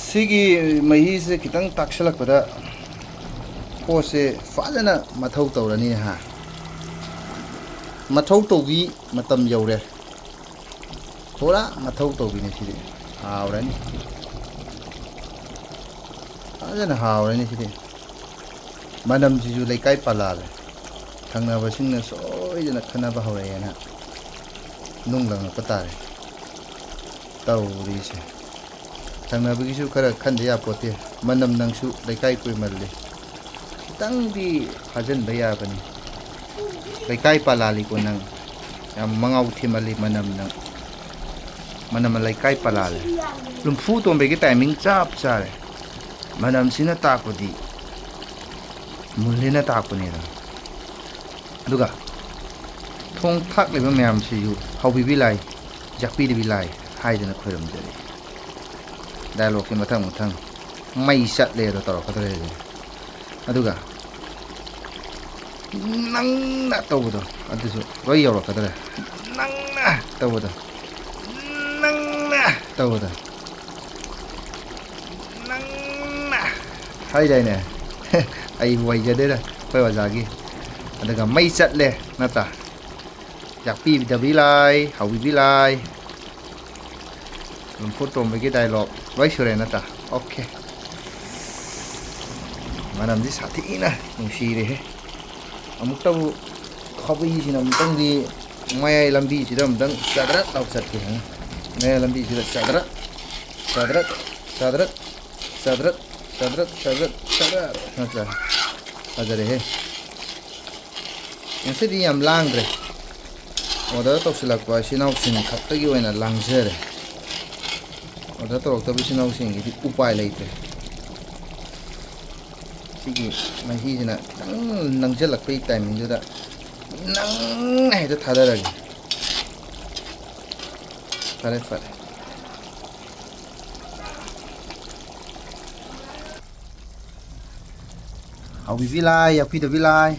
सिगी मही से खितंग ताक्सलकपदा पोसे फाजना मथौ तौरनी हा मथौ तौबी मतम यौरे थोड़ा मथौ तौबी ने सिदि हावरनी फाजना हावरनी सिदि मनम जिजु लेकाय पलाले थंगनाबसिंगना सोयजना खनाबा हौरेना नुंगलंग पतारे तौरीसे थंगनाबगिसु खरा खंदे यापोते मनम नंगसु लेकाय कुइमल्ले खितंगदी फाजनबा याबनी लेकाय पलाली को नंग याम मंगाउ थिमली मनम नंग मनम लेकाय पलाले लुमफु तोंबेगी टाइमिंग चाप चारे मनम सिना ताकोदी मुल्लेना ताकोनेरा दुगा थोंग थाकलेबा मैम सिजु हाउबिबि लाई जाकपिदिबि लाई हाइदना खोरमजरी डायलॉग के मथंग मथंग मई चटले रो तौरकदरे अदुगा नंगना तौबदो अदुसु रोय यौरकदरे नंगना तौबदो नंगना तौबदो नंगना हाइदाइने आई वाइजदेरा कोइ वजागी अदुगा मई चटले नता जाकपी दबी लाई हाउबी लाई फोटोमबगी डायलॉग वाइ सुरे नता ओके मनमदि साथीना नुसीरे हे अमुक्तबु खबईसिना अमुक्तंगदी मयाय लंबी सिदा अमुक्तंग चदरत लाउ चटके हैं मयाय लंबी सिदा चदरत चदरत चदरत चदरत चदरत चदरत चदरत नता अजरे हे ngasi yam langdre order toksilakwa sinau sing khattagi oina langjere order toroktabi sinau sing gi upai leite sigi mahi jina nangjalakpai timing juda nang hai da thadaragi fare fare au bi vilai ya pi da vilai